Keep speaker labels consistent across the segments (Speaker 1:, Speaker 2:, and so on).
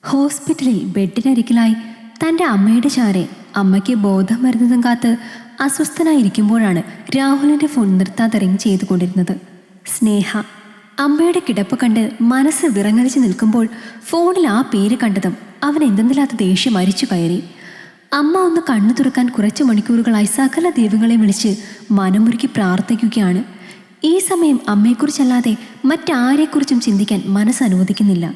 Speaker 1: ഹോസ്പിറ്റലിൽ ബെഡിനരികിലായി തൻ്റെ അമ്മയുടെ ചാരെ അമ്മയ്ക്ക് ബോധം വരുന്നതും കാത്ത് അസ്വസ്ഥനായിരിക്കുമ്പോഴാണ് രാഹുലിൻ്റെ ഫോൺ നിർത്താതെ റിങ് ചെയ്തുകൊണ്ടിരുന്നത്. സ്നേഹ അമ്മയുടെ കിടപ്പ് കണ്ട് മനസ്സ് വിറങ്ങലിച്ച് നിൽക്കുമ്പോൾ ഫോണിൽ ആ പേര് കണ്ടതും അവൻ എന്തെന്നില്ലാത്ത ദേഷ്യം അരിച്ചു കയറി. അമ്മ ഒന്ന് കണ്ണു തുറക്കാൻ കുറച്ച് മണിക്കൂറുകളായി സകല ദൈവങ്ങളെ വിളിച്ച് മനമുരുക്കി പ്രാർത്ഥിക്കുകയാണ്. ഈ സമയം അമ്മയെക്കുറിച്ചല്ലാതെ മറ്റാരെക്കുറിച്ചും ചിന്തിക്കാൻ മനസ്സ് അനുവദിക്കുന്നില്ല.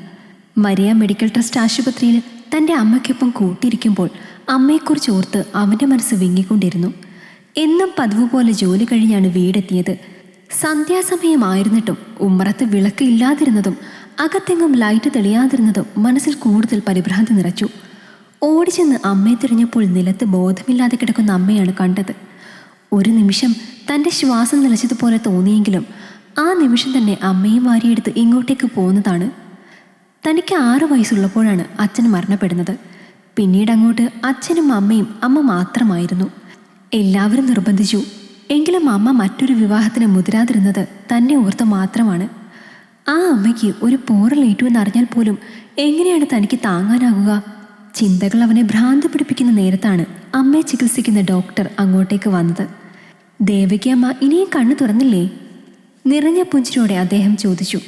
Speaker 1: മരിയ മെഡിക്കൽ ട്രസ്റ്റ് ആശുപത്രിയിൽ തൻ്റെ അമ്മയ്ക്കൊപ്പം കൂട്ടിയിരിക്കുമ്പോൾ അമ്മയെക്കുറിച്ച് ഓർത്ത് അവൻ്റെ മനസ്സ് വിങ്ങിക്കൊണ്ടിരുന്നു. എന്നും പതിവ് പോലെ ജോലി കഴിഞ്ഞാണ് വീടെത്തിയത്. സന്ധ്യാസമയമായിരുന്നിട്ടും ഉമ്മറത്ത് വിളക്ക് ഇല്ലാതിരുന്നതും അകത്തെങ്ങും ലൈറ്റ് തെളിയാതിരുന്നതും മനസ്സിൽ കൂടുതൽ പരിഭ്രാന്തി നിറച്ചു. ഓടിച്ചെന്ന് അമ്മയെ തിരഞ്ഞപ്പോൾ നിലത്ത് ബോധമില്ലാതെ കിടക്കുന്ന അമ്മയാണ് കണ്ടത്. ഒരു നിമിഷം തൻ്റെ ശ്വാസം നിലച്ചതുപോലെ തോന്നിയെങ്കിലും ആ നിമിഷം തന്നെ അമ്മയും വാരിയെടുത്ത് ഇങ്ങോട്ടേക്ക് പോകുന്നതാണ്. തനിക്ക് 6 വയസ്സുള്ളപ്പോഴാണ് അച്ഛൻ മരണപ്പെടുന്നത്. പിന്നീട് അങ്ങോട്ട് അച്ഛനും അമ്മയും അമ്മ മാത്രമായിരുന്നു. എല്ലാവരും നിർബന്ധിച്ചു. എങ്കിലും അമ്മ മറ്റൊരു വിവാഹത്തിന് മുതിരാതിരുന്നത് തന്നെ ഓർത്ത് മാത്രമാണ്. ആ അമ്മയ്ക്ക് ഒരു പോറലേറ്റുവെന്നറിഞ്ഞാൽ പോലും എങ്ങനെയാണ് തനിക്ക് താങ്ങാനാകുക? ചിന്തകൾ അവനെ ഭ്രാന്ത് പിടിപ്പിക്കുന്ന നേരത്താണ് അമ്മയെ ചികിത്സിക്കുന്ന ഡോക്ടർ അങ്ങോട്ടേക്ക് വന്നത്. ദേവകി അമ്മ ഇനിയും കണ്ണു തുറന്നില്ലേ? നിറഞ്ഞ പുഞ്ചിരിയോടെ അദ്ദേഹം ചോദിച്ചു.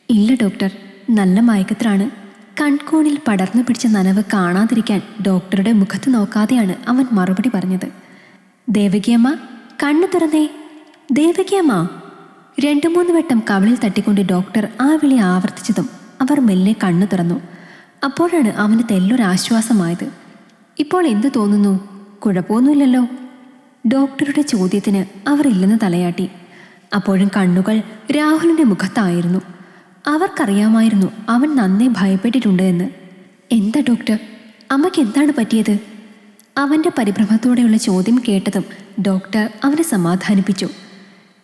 Speaker 1: ഇല്ല ഡോക്ടർ, നല്ല മയക്കത്തിലാണ്. കൺകോണിൽ പടർന്നു പിടിച്ച നനവ് കാണാതിരിക്കാൻ ഡോക്ടറുടെ മുഖത്ത് നോക്കാതെയാണ് അവൻ മറുപടി പറഞ്ഞത്. ദേവകിയമ്മ കണ്ണു തുറന്നേ, ദേവകിയമ്മ. 2-3 വട്ടം കവിളിൽ തട്ടിക്കൊണ്ട് ഡോക്ടർ ആ വിളി ആവർത്തിച്ചതും അവർ മെല്ലെ കണ്ണു തുറന്നു. അപ്പോഴാണ് അവന് തെല്ലൊരാശ്വാസമായത്. ഇപ്പോൾ എന്തു തോന്നുന്നു? കുഴപ്പമൊന്നുമില്ലല്ലോ? ഡോക്ടറുടെ ചോദ്യത്തിന് അവർ ഇല്ലെന്ന് തലയാട്ടി. അപ്പോഴും കണ്ണുകൾ രാഹുലിൻ്റെ മുഖത്തായിരുന്നു. അവർക്കറിയാമായിരുന്നു അവൻ നന്നേ ഭയപ്പെട്ടിട്ടുണ്ട് എന്ന്. എന്താ ഡോക്ടർ, അമ്മയ്ക്ക് എന്താണ് പറ്റിയത്? അവൻ്റെ പരിഭ്രമത്തോടെയുള്ള ചോദ്യം കേട്ടതും ഡോക്ടർ അവനെ സമാധാനിപ്പിച്ചു.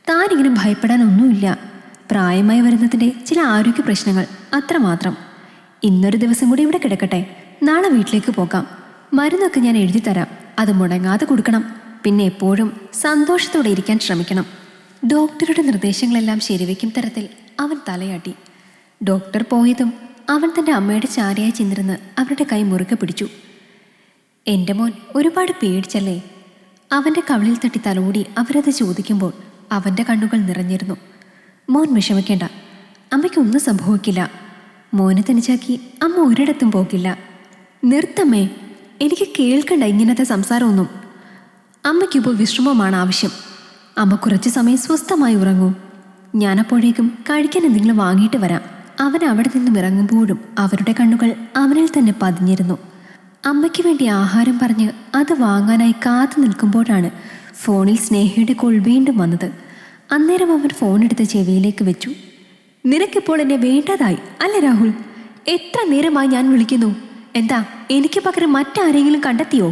Speaker 1: താനിങ്ങനെ ഭയപ്പെടാനൊന്നുമില്ല. പ്രായമായി വരുന്നതിൻ്റെ ചില ആരോഗ്യ പ്രശ്നങ്ങൾ, അത്രമാത്രം. ഇന്നൊരു ദിവസം കൂടി ഇവിടെ കിടക്കട്ടെ, നാളെ വീട്ടിലേക്ക് പോകാം. മരുന്നൊക്കെ ഞാൻ എഴുതി തരാം, അത് മുടങ്ങാതെ കൊടുക്കണം. പിന്നെ എപ്പോഴും സന്തോഷത്തോടെ ഇരിക്കാൻ ശ്രമിക്കണം. ഡോക്ടറുടെ നിർദ്ദേശങ്ങളെല്ലാം ശരിവയ്ക്കും തരത്തിൽ അവൻ തലയാട്ടി. ഡോക്ടർ പോയതും അവൻ തൻ്റെ അമ്മയുടെ ചാരയായി ചെന്നിരുന്ന് അവരുടെ കൈ മുറുകെ പിടിച്ചു. എൻ്റെ മോൻ ഒരുപാട് പേടിച്ചല്ലേ? അവൻ്റെ കവിളിൽ തട്ടി തലോടി അവരത് ചോദിക്കുമ്പോൾ അവൻ്റെ കണ്ണുകൾ നിറഞ്ഞിരുന്നു. മോൻ വിഷമിക്കേണ്ട, അമ്മയ്ക്കൊന്നും സംഭവിക്കില്ല. മോനെ തനിച്ചാക്കി അമ്മ ഒരിടത്തും പോകില്ല. നിർത്തമ്മേ, എനിക്ക് കേൾക്കണ്ട ഇങ്ങനത്തെ സംസാരമൊന്നും. അമ്മയ്ക്കിപ്പോൾ വിശ്രമമാണ് ആവശ്യം. അമ്മ കുറച്ച് സമയം സ്വസ്ഥമായി ഉറങ്ങൂ. ഞാനപ്പോഴേക്കും കഴിക്കാൻ എന്തെങ്കിലും വാങ്ങിയിട്ട് വരാം. അവൻ അവിടെ നിന്നും ഇറങ്ങുമ്പോഴും അവരുടെ കണ്ണുകൾ അവനിൽ തന്നെ പതിഞ്ഞിരുന്നു. അമ്മയ്ക്ക് വേണ്ടി ആഹാരം പറഞ്ഞ് അത് വാങ്ങാനായി കാത്തു നിൽക്കുമ്പോഴാണ് ഫോണിൽ സ്നേഹയുടെ കോൾ വീണ്ടും വന്നത്. അന്നേരം അവൻ ഫോണെടുത്ത് ചെവിയിലേക്ക് വെച്ചു. നിനക്കിപ്പോൾ എന്നെ വേണ്ടതായി അല്ലേ രാഹുൽ? എത്ര നേരമായി ഞാൻ വിളിക്കുന്നു. എന്താ, എനിക്ക് പകരം മറ്റാരെങ്കിലും കണ്ടെത്തിയോ?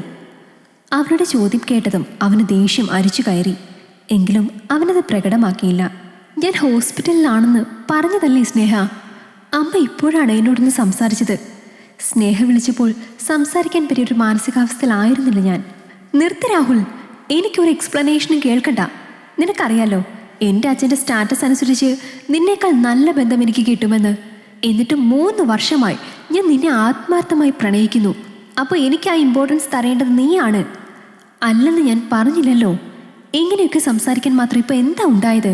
Speaker 1: അവരുടെ ചോദ്യം കേട്ടതും അവന് ദേഷ്യം അരിച്ചു കയറി. എങ്കിലും അവനത് പ്രകടമാക്കിയില്ല. ഞാൻ ഹോസ്പിറ്റലിലാണെന്ന് പറഞ്ഞതല്ലേ സ്നേഹ? അമ്മ ഇപ്പോഴാണ് എന്നോടൊന്ന് സംസാരിച്ചത്. സ്നേഹ വിളിച്ചപ്പോൾ സംസാരിക്കാൻ പറ്റിയൊരു മാനസികാവസ്ഥയിലായിരുന്നില്ല ഞാൻ. നിർത്തി രാഹുൽ, എനിക്കൊരു എക്സ്പ്ലനേഷനും കേൾക്കണ്ട. നിനക്കറിയാലോ എൻ്റെ അച്ഛൻ്റെ സ്റ്റാറ്റസ് അനുസരിച്ച് നിന്നേക്കാൾ നല്ല ബന്ധം എനിക്ക് കിട്ടുമെന്ന്. എന്നിട്ട് 3 വർഷമായി ഞാൻ നിന്നെ ആത്മാർത്ഥമായി പ്രണയിക്കുന്നു. അപ്പോൾ എനിക്ക് ആ ഇമ്പോർട്ടൻസ് തരേണ്ടത് നീയാണ്. അല്ലെന്ന് ഞാൻ പറഞ്ഞില്ലല്ലോ. ഇങ്ങനെയൊക്കെ സംസാരിക്കാൻ മാത്രം ഇപ്പോൾ എന്താ ഉണ്ടായത്?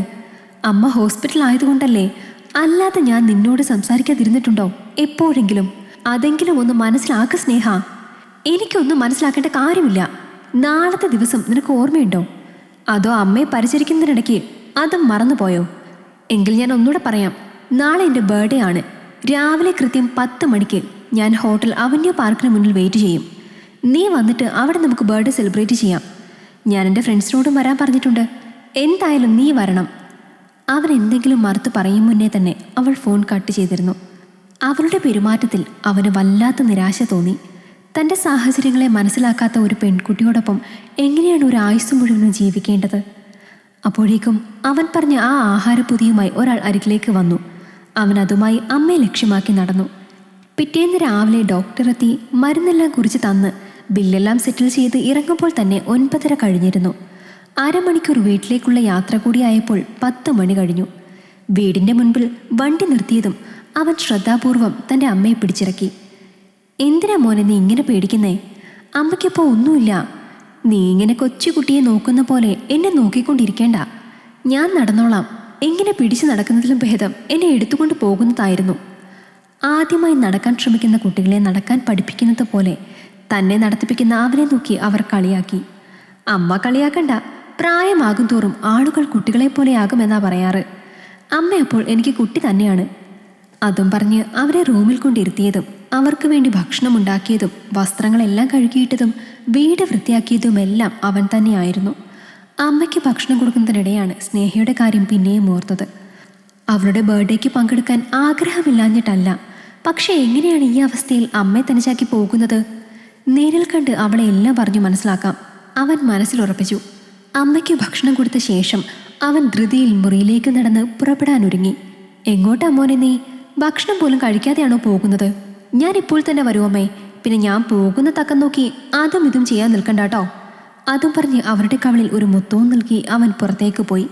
Speaker 1: അമ്മ ഹോസ്പിറ്റൽ ആയതുകൊണ്ടല്ലേ? അല്ലാതെ ഞാൻ നിന്നോട് സംസാരിക്കാതിരുന്നിട്ടുണ്ടോ എപ്പോഴെങ്കിലും? അതെങ്കിലും ഒന്ന് മനസ്സിലാക്ക സ്നേഹ. എനിക്കൊന്നും മനസ്സിലാക്കേണ്ട കാര്യമില്ല. നാളത്തെ ദിവസം നിനക്ക് ഓർമ്മയുണ്ടോ? അതോ അമ്മയെ പരിചരിക്കുന്നതിനിടയ്ക്ക് അതും മറന്നുപോയോ? എങ്കിൽ ഞാൻ ഒന്നുകൂടെ പറയാം. നാളെ എൻ്റെ ബർത്ത്ഡേ ആണ്. രാവിലെ കൃത്യം 10 മണിക്ക് ഞാൻ ഹോട്ടൽ അവന്യൂ പാർക്കിന് മുന്നിൽ വെയിറ്റ് ചെയ്യും. നീ വന്നിട്ട് അവിടെ നമുക്ക് ബർത്ത്ഡേ സെലിബ്രേറ്റ് ചെയ്യാം. ഞാൻ എൻ്റെ ഫ്രണ്ട്സിനോടും വരാൻ പറഞ്ഞിട്ടുണ്ട്. എന്തായാലും നീ വരണം. അവൻ എന്തെങ്കിലും മറുത്ത് പറയും മുന്നേ തന്നെ അവൾ ഫോൺ കട്ട് ചെയ്തിരുന്നു. അവളുടെ പെരുമാറ്റത്തിൽ അവന് വല്ലാത്ത നിരാശ തോന്നി. തൻ്റെ സാഹചര്യങ്ങളെ മനസ്സിലാക്കാത്ത ഒരു പെൺകുട്ടിയോടൊപ്പം എങ്ങനെയാണ് ഒരു ആയുസ് മുഴുവനും ജീവിക്കേണ്ടത്? അപ്പോഴേക്കും അവൻ പറഞ്ഞ ആ ആഹാരപ്പൊതിയുമായി ഒരാൾ അരികിലേക്ക് വന്നു. അവൻ അതുമായി അമ്മയെ ലക്ഷ്യമാക്കി നടന്നു. പിറ്റേന്ന് രാവിലെ ഡോക്ടർ എത്തി മരുന്നെല്ലാം കുറിച്ച് തന്ന് ബില്ലെല്ലാം സെറ്റിൽ ചെയ്ത് ഇറങ്ങുമ്പോൾ തന്നെ 9:30 കഴിഞ്ഞിരുന്നു. 1/2 മണിക്കൂർ വീട്ടിലേക്കുള്ള യാത്ര കൂടിയായപ്പോൾ 10 മണി കഴിഞ്ഞു. വീടിൻ്റെ മുൻപിൽ വണ്ടി നിർത്തിയതും അവൻ ശ്രദ്ധാപൂർവം തൻ്റെ അമ്മയെ പിടിച്ചിറക്കി. എന്തിനാ മോനെ നീ ഇങ്ങനെ പേടിക്കുന്നേ? അമ്മയ്ക്കിപ്പോൾ ഒന്നുമില്ല. നീ ഇങ്ങനെ കൊച്ചുകുട്ടിയെ നോക്കുന്ന പോലെ എന്നെ നോക്കിക്കൊണ്ടിരിക്കേണ്ട. ഞാൻ നടന്നോളാം. എങ്ങനെ പിടിച്ചു നടക്കുന്നതിലും ഭേദം എന്നെ എടുത്തുകൊണ്ട് പോകുന്നതായിരുന്നു. ആദ്യമായി നടക്കാൻ ശ്രമിക്കുന്ന കുട്ടികളെ നടക്കാൻ പഠിപ്പിക്കുന്നത് പോലെ തന്നെ നടത്തിപ്പിക്കുന്ന അവനെ നോക്കി അവർ കളിയാക്കി. അമ്മ കളിയാക്കണ്ട, പ്രായമാകും തോറും ആളുകൾ കുട്ടികളെ പോലെയാകുമെന്നാ പറയാറ്. അമ്മ അപ്പോൾ എനിക്ക് കുട്ടി തന്നെയാണ്. അതും പറഞ്ഞ് അവരെ റൂമിൽ കൊണ്ടിരുത്തിയതും അവർക്ക് വേണ്ടി ഭക്ഷണം ഉണ്ടാക്കിയതും വസ്ത്രങ്ങളെല്ലാം കഴുകിയിട്ടതും വീട് വൃത്തിയാക്കിയതുമെല്ലാം അവൻ തന്നെയായിരുന്നു. അമ്മയ്ക്ക് ഭക്ഷണം കൊടുക്കുന്നതിനിടെയാണ് സ്നേഹയുടെ കാര്യം പിന്നെയും ഓർത്തത്. അവളുടെ ബർത്ത്ഡേക്ക് പങ്കെടുക്കാൻ ആഗ്രഹമില്ലാഞ്ഞിട്ടല്ല, പക്ഷെ എങ്ങനെയാണ് ഈ അവസ്ഥയിൽ അമ്മയെ തനിച്ചാക്കി പോകുന്നത്? നേരിൽ കണ്ട് അവളെ എല്ലാം പറഞ്ഞു മനസ്സിലാക്കാം അവൻ മനസ്സിലുറപ്പിച്ചു. അമ്മയ്ക്ക് ഭക്ഷണം കൊടുത്ത ശേഷം അവൻ ധൃതിയിൽ മുറിയിലേക്ക് നടന്ന് പുറപ്പെടാനൊരുങ്ങി. എങ്ങോട്ടാ മോനെ നീ? ഭക്ഷണം പോലും കഴിക്കാതെയാണോ പോകുന്നത്? ഞാൻ ഇപ്പോൾ തന്നെ വരുമമ്മേ. പിന്നെ ഞാൻ പോകുന്ന തക്കം നോക്കി അതും ഇതും ചെയ്യാൻ നിൽക്കണ്ടാട്ടോ. അതും പറഞ്ഞ് അവരുടെ കവളിൽ ഒരു മുത്തവും നൽകി അവൻ പുറത്തേക്ക് പോയി.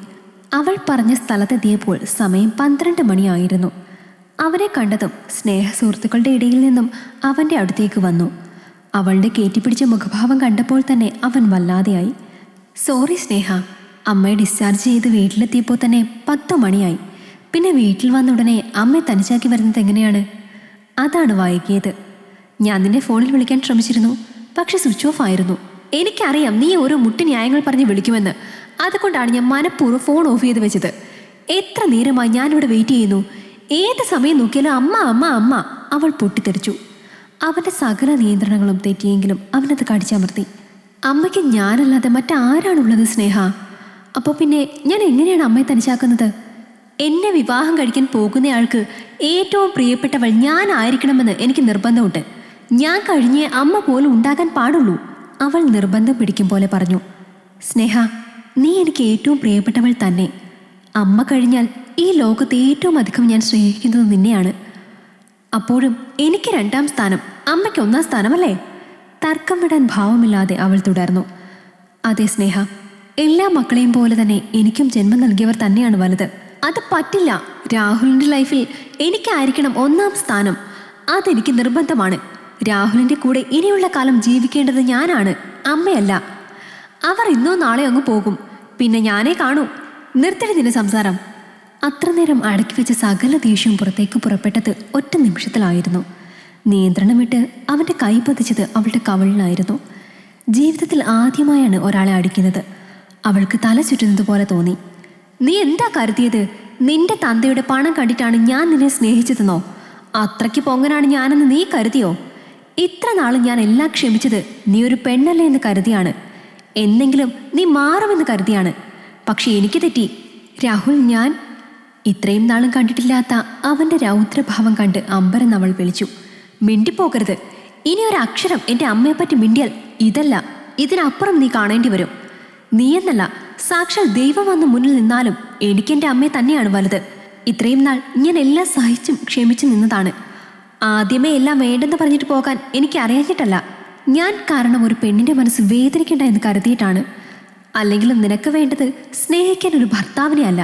Speaker 1: അവൾ പറഞ്ഞ സ്ഥലത്തെത്തിയപ്പോൾ സമയം 12 മണിയായിരുന്നു. അവനെ കണ്ടതും സ്നേഹ സുഹൃത്തുക്കളുടെ ഇടയിൽ നിന്നും അവൻ്റെ അടുത്തേക്ക് വന്നു. അവളുടെ കയറ്റിപ്പിടിച്ച മുഖഭാവം കണ്ടപ്പോൾ തന്നെ അവൻ വല്ലാതെയായി. സോറി സ്നേഹ, അമ്മയെ ഡിസ്ചാർജ് ചെയ്ത് വീട്ടിലെത്തിയപ്പോൾ തന്നെ 10 മണിയായി. പിന്നെ വീട്ടിൽ വന്ന ഉടനെ അമ്മയെ തനിച്ചാക്കി വരുന്നത് എങ്ങനെയാണ്? അതാണ് വൈകിയത്. ഞാൻ നിന്നെ ഫോണിൽ വിളിക്കാൻ ശ്രമിച്ചിരുന്നു, പക്ഷെ സ്വിച്ച് ഓഫ് ആയിരുന്നു. എനിക്കറിയാം നീ ഓരോ മുട്ടി ന്യായങ്ങൾ പറഞ്ഞ് വിളിക്കുമെന്ന്. അതുകൊണ്ടാണ് ഞാൻ മനഃപൂർവ്വം ഫോൺ ഓഫ് ചെയ്ത് വെച്ചത്. എത്ര നേരമായി ഞാനിവിടെ വെയിറ്റ് ചെയ്യുന്നു. ഏത് സമയം നോക്കിയാലും അമ്മ അമ്മ അമ്മ. അവൾ പൊട്ടിത്തെറിച്ചു. അവൻ്റെ സകല നിയന്ത്രണങ്ങളും തെറ്റിയെങ്കിലും അവനത് കടിച്ചമർത്തി. അമ്മയ്ക്ക് ഞാനല്ലാതെ മറ്റാരാണുള്ളത് സ്നേഹ? അപ്പോൾ പിന്നെ ഞാൻ എങ്ങനെയാണ് അമ്മയെ തനിച്ചാക്കുന്നത്? എന്നെ വിവാഹം കഴിക്കാൻ പോകുന്നയാൾക്ക് ഏറ്റവും പ്രിയപ്പെട്ടവൾ ഞാനായിരിക്കണമെന്ന് എനിക്ക് നിർബന്ധമുണ്ട്. ഞാൻ കഴിഞ്ഞേ അമ്മ പോലും ഉണ്ടാകാൻ പാടുള്ളൂ. അവൾ നിർബന്ധം പിടിക്കും പോലെ പറഞ്ഞു. സ്നേഹ, നീ എനിക്ക് ഏറ്റവും പ്രിയപ്പെട്ടവൾ തന്നെ. അമ്മ കഴിഞ്ഞാൽ ഈ ലോകത്ത് ഏറ്റവും അധികം ഞാൻ സ്നേഹിക്കുന്നത് നിന്നെയാണ്. അപ്പോഴും എനിക്ക് 2ാം സ്ഥാനം, അമ്മയ്ക്ക് 1ാം സ്ഥാനമല്ലേ? തർക്കം വിടാൻ ഭാവമില്ലാതെ അവൾ തുടർന്നു. അതെ സ്നേഹ, എല്ലാ മക്കളെയും പോലെ തന്നെ എനിക്കും ജന്മം നൽകിയവർ തന്നെയാണ് വലുത്. അത് പറ്റില്ല. രാഹുലിൻ്റെ ലൈഫിൽ എനിക്കായിരിക്കണം 1ാം സ്ഥാനം. അതെനിക്ക് നിർബന്ധമാണ്. രാഹുലിൻ്റെ കൂടെ ഇനിയുള്ള കാലം ജീവിക്കേണ്ടത് ഞാനാണ്, അമ്മയല്ല. അവർ ഇന്നോ നാളെ അങ്ങ് പോകും, പിന്നെ ഞാനേ കാണൂ. നിർത്തടി നിന്റെ സംസാരം. അത്ര നേരം അടക്കി വെച്ച സകല ദേഷ്യവും പുറത്തേക്ക് പുറപ്പെട്ടത് ഒറ്റ നിമിഷത്തിലായിരുന്നു. നിയന്ത്രണം വിട്ട് അവൻ്റെ കൈ പതിച്ചത് അവളുടെ കവളിലായിരുന്നു. ജീവിതത്തിൽ ആദ്യമായാണ് ഒരാളെ അടിക്കുന്നത്. അവൾക്ക് തല ചുറ്റുന്നത് പോലെ തോന്നി. നീ എന്താ കരുതിയത്? നിന്റെ തന്തയുടെ പണം കണ്ടിട്ടാണ് ഞാൻ നിന്നെ സ്നേഹിച്ചതെന്നോ? അത്രയ്ക്ക് പൊങ്ങനാണ് ഞാനെന്ന് നീ കരുതിയോ? ഇത്ര നാളും ഞാൻ എല്ലാം ക്ഷമിച്ചത് നീ ഒരു പെണ്ണല്ലേ എന്ന് കരുതിയാണ്. എന്നെങ്കിലും നീ മാറുമെന്ന് കരുതിയാണ്. പക്ഷെ എനിക്ക് തെറ്റി രാഹുൽ. ഞാൻ ഇത്രയും നാളും കണ്ടിട്ടില്ലാത്ത അവൻ്റെ രൗദ്രഭാവം കണ്ട് അമ്പരന്നവൾ വിളിച്ചു. മിണ്ടിപ്പോകരുത്. ഇനി ഒരു അക്ഷരം എൻ്റെ അമ്മയെപ്പറ്റി മിണ്ടിയാൽ ഇതല്ല, ഇതിനപ്പുറം നീ കാണേണ്ടി വരും. നീയെന്നല്ല, സാക്ഷാൽ ദൈവം വന്ന് മുന്നിൽ നിന്നാലും എനിക്കെൻ്റെ അമ്മയെ തന്നെയാണ് വലുത്. ഇത്രയും നാൾ ഞാൻ എല്ലാം സഹിച്ചും ക്ഷമിച്ചു നിന്നതാണ്. ആദ്യമേ എല്ലാം വേണ്ടെന്ന് പറഞ്ഞിട്ട് പോകാൻ എനിക്ക് അറിയാഞ്ഞിട്ടല്ല. ഞാൻ കാരണം ഒരു പെണ്ണിൻ്റെ മനസ്സ് വേദനിക്കണ്ട എന്ന് കരുതിയിട്ടാണ്. അല്ലെങ്കിലും നിനക്ക് വേണ്ടത് സ്നേഹിക്കാൻ ഒരു ഭർത്താവിനെ അല്ല,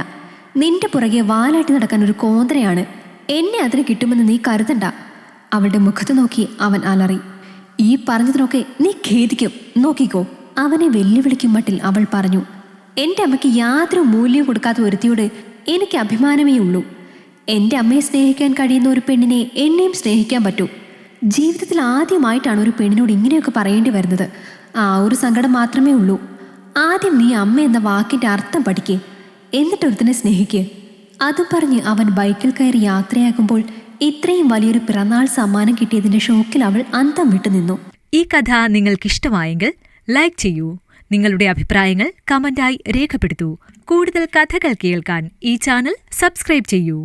Speaker 1: നിന്റെ പുറകെ വാലാട്ടി നടക്കാൻ ഒരു കോന്തരയാണ്. എന്നെ അതിന് കിട്ടുമെന്ന് നീ കരുതണ്ട. അവളുടെ മുഖത്ത് നോക്കി അവൻ അലറി. ഈ പറഞ്ഞതിനൊക്കെ നീ ഖേദിക്കും, നോക്കിക്കോ. അവനെ വെല്ലുവിളിക്കും മട്ടിൽ അവൾ പറഞ്ഞു. എൻ്റെ അമ്മയ്ക്ക് യാതൊരു മൂല്യം കൊടുക്കാത്ത ഒരുത്തിയോട് എനിക്ക് അഭിമാനമേ ഉള്ളൂ. എൻ്റെ അമ്മയെ സ്നേഹിക്കാൻ കഴിയുന്ന ഒരു പെണ്ണിനെ എന്നെയും സ്നേഹിക്കാൻ പറ്റൂ. ജീവിതത്തിൽ ആദ്യമായിട്ടാണ് ഒരു പെണ്ണിനോട് ഇങ്ങനെയൊക്കെ പറയേണ്ടി വരുന്നത്. ആ ഒരു സങ്കടം മാത്രമേ ഉള്ളൂ. ആദ്യം നീ അമ്മ എന്ന വാക്കിൻ്റെ അർത്ഥം പഠിക്കേ, എന്നിട്ടൊരുത്തിനെ സ്നേഹിക്ക്. അതും പറഞ്ഞ് അവൻ ബൈക്കിൽ കയറി യാത്രയാകുമ്പോൾ ഇത്രയും വലിയൊരു പിറന്നാൾ സമ്മാനം കിട്ടിയതിൻ്റെ ഷോക്കിൽ അവൾ അന്തം വിട്ടു നിന്നു.
Speaker 2: ഈ കഥ നിങ്ങൾക്കിഷ്ടമായെങ്കിൽ ലൈക്ക് ചെയ്യൂ. നിങ്ങളുടെ അഭിപ്രായങ്ങൾ കമന്റായി രേഖപ്പെടുത്തൂ. കൂടുതൽ കഥകൾ കേൾക്കാൻ ഈ ചാനൽ സബ്സ്ക്രൈബ് ചെയ്യൂ.